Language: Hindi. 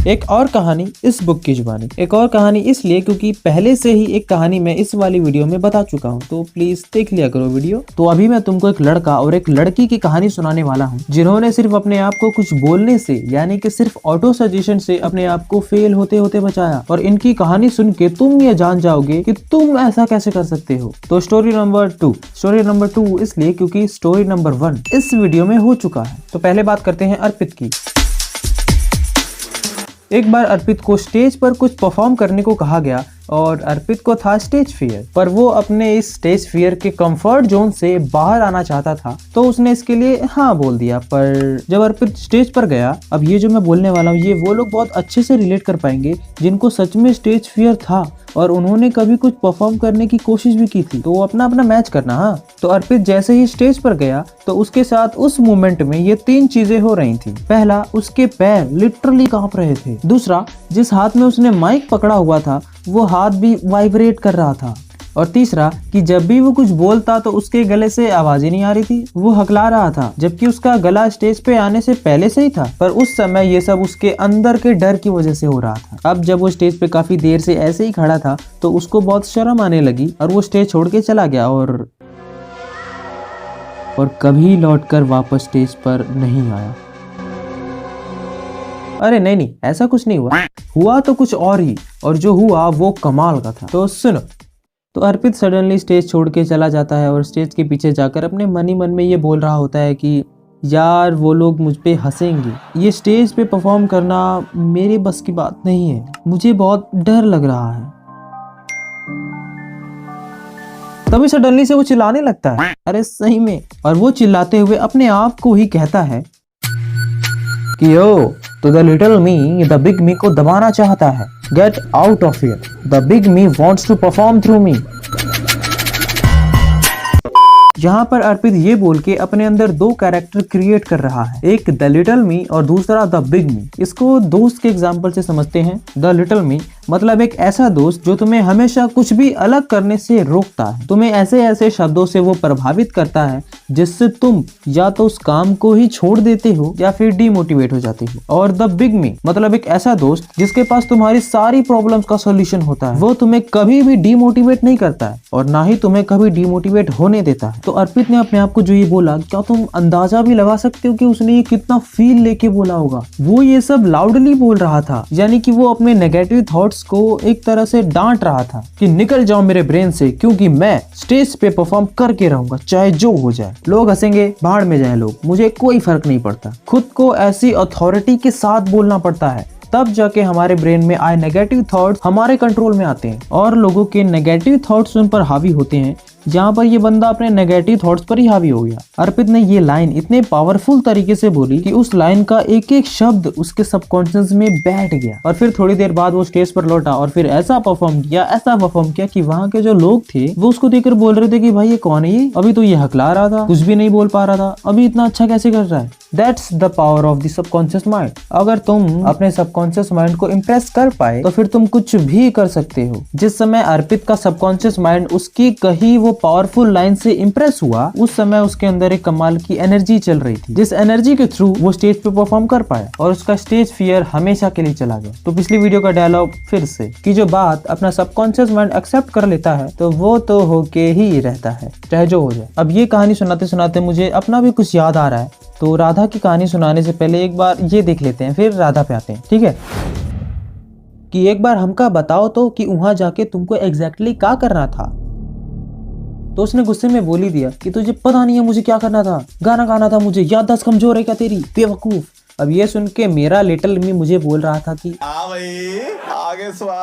एक और कहानी इस बुक की जुबानी। एक और कहानी इसलिए क्योंकि पहले से ही एक कहानी मैं इस वाली वीडियो में बता चुका हूँ, तो प्लीज देख लिया करो वीडियो। तो अभी मैं तुमको एक लड़का और एक लड़की की कहानी सुनाने वाला हूँ, जिन्होंने सिर्फ अपने आप को कुछ बोलने से, यानी कि सिर्फ ऑटो सजेशन से अपने आप को फेल होते होते बचाया। और इनकी कहानी सुन के तुम ये जान जाओगे कि तुम ऐसा कैसे कर सकते हो। तो स्टोरी नंबर 2 इसलिए क्योंकि स्टोरी नंबर 1 इस वीडियो में हो चुका है। तो पहले बात करते हैं अर्पित की। एक बार अर्पित को स्टेज पर कुछ परफॉर्म करने को कहा गया और अर्पित को था स्टेज फियर, पर वो अपने इस स्टेज फियर के कंफर्ट जोन से बाहर आना चाहता था, तो उसने इसके लिए हाँ बोल दिया। पर जब अर्पित स्टेज पर गया, अब ये जो मैं बोलने वाला हूँ ये वो लोग बहुत अच्छे से रिलेट कर पाएंगे जिनको सच में स्टेज फियर था और उन्होंने कभी कुछ परफॉर्म करने की कोशिश भी की थी, तो अपना अपना मैच करना। हाँ, तो अर्पित जैसे ही स्टेज पर गया तो उसके साथ उस मोमेंट में ये 3 चीजें हो रही थी। पहला, उसके पैर लिटरली कांप रहे थे। दूसरा, जिस हाथ में उसने माइक पकड़ा हुआ था वो हाथ भी वाइब्रेट कर रहा था। और तीसरा कि जब भी वो कुछ बोलता तो उसके गले से आवाज ही नहीं आ रही थी, वो हकला रहा था, जबकि उसका गला स्टेज पे आने से पहले से ही था। पर उस समय ये सब उसके अंदर के डर की वजह से हो रहा था। अब जब वो स्टेज पे काफी देर से ऐसे ही खड़ा था तो उसको बहुत शर्म आने लगी और वो स्टेज छोड़ के चला गया और कभी लौटकर वापस स्टेज पर नहीं आया। अरे नहीं, ऐसा कुछ नहीं हुआ तो कुछ और ही, और जो हुआ वो कमाल का था। तो सुनो। तो अर्पित सडनली स्टेज छोड़ के चला जाता है और स्टेज के पीछे जाकर अपने मन ही मन में ये बोल रहा होता है कि यार वो लोग मुझ पे हंसेंगे, ये स्टेज पे परफॉर्म करना मेरे बस की बात नहीं है, मुझे बहुत डर लग रहा है। तभी सडनली से वो चिल्लाने लगता है, अरे सही में। और वो चिल्लाते हुए अपने आप को ही कहता है कि यो, तो the little me the big me को दबाना चाहता है। Get out of here, the big me wants to perform through me. यहाँ पर अर्पित ये बोल के अपने अंदर 2 कैरेक्टर क्रिएट कर रहा है, एक द लिटिल मी और दूसरा द बिग मी। इसको दोस्त के एग्जाम्पल से समझते हैं। द लिटिल मी मतलब एक ऐसा दोस्त जो तुम्हें हमेशा कुछ भी अलग करने से रोकता है, तुम्हें ऐसे ऐसे शब्दों से वो प्रभावित करता है जिससे तुम या तो उस काम को ही छोड़ देते हो या फिर डीमोटिवेट हो जाते हो। और द बिग मी मतलब एक ऐसा दोस्त जिसके पास तुम्हारी सारी प्रॉब्लम्स का सोल्यूशन होता है, वो तुम्हें कभी भी डीमोटिवेट नहीं करता है और ना ही तुम्हें कभी डीमोटिवेट होने देता है। तो अर्पित ने अपने आप को जो ये बोला, क्या तुम अंदाजा भी लगा सकते हो कि उसने ये कितना फील लेके बोला होगा। वो ये सब लाउडली बोल रहा था, यानी कि वो अपने नेगेटिव थॉट्स को एक तरह से डांट रहा था कि निकल जाओ मेरे ब्रेन से, क्योंकि मैं स्टेज पे परफॉर्म करके रहूंगा चाहे जो हो जाए। लोग हंसेंगे, भाड़ में जाए लोग, मुझे कोई फर्क नहीं पड़ता। खुद को ऐसी अथॉरिटी के साथ बोलना पड़ता है, तब जाके हमारे ब्रेन में आए नेगेटिव थॉट्स हमारे कंट्रोल में आते हैं और लोगों के नेगेटिव थॉट्स उन पर हावी होते हैं। जहाँ पर ये बंदा अपने नेगेटिव थॉट्स पर ही हावी हो गया। अर्पित ने ये लाइन इतने पावरफुल तरीके से बोली कि उस लाइन का एक एक शब्द उसके सबकॉन्शियस में बैठ गया। और फिर थोड़ी देर बाद वो स्टेज पर लौटा और फिर ऐसा परफॉर्म किया कि वहाँ के जो लोग थे वो उसको देखकर बोल रहे थे कि भाई ये कौन है, ये अभी तो ये हकला रहा था, कुछ भी नहीं बोल पा रहा था, अभी इतना अच्छा कैसे कर रहा है। That's the power of the subconscious mind. अगर तुम अपने सबकॉन्शियस माइंड को इम्प्रेस कर पाए तो फिर तुम कुछ भी कर सकते हो। जिस समय अर्पित का सबकॉन्शियस माइंड उसकी कही वो पावरफुल लाइन से इम्प्रेस हुआ, उस समय उसके अंदर एक कमाल की एनर्जी चल रही थी, जिस एनर्जी के थ्रू वो स्टेज पे परफॉर्म कर पाया और उसका स्टेज फियर हमेशा के लिए चला गया। तो पिछली वीडियो का डायलॉग फिर से कि जो बात अपना सबकॉन्शियस माइंड एक्सेप्ट कर लेता है तो वो तो होके ही रहता है, चाहे जो हो जाए। अब ये कहानी सुनाते सुनाते मुझे अपना भी कुछ याद आ रहा है, तो राधा की कहानी सुनाने से पहले एक बार ये देख लेते हैं, फिर राधा पे आते हैं, ठीक है। कि एक बार हमका बताओ तो कि वहां जाके तुमको एग्जैक्टली क्या करना था। तो उसने गुस्से में बोल ही दिया कि तुझे पता नहीं है मुझे क्या करना था, गाना गाना था मुझे, याददाश्त कमजोर है क्या तेरी, बेवकूफ। अब ये सुन के मेरा लिटिल मी मुझे बोल रहा था कि भाई आगे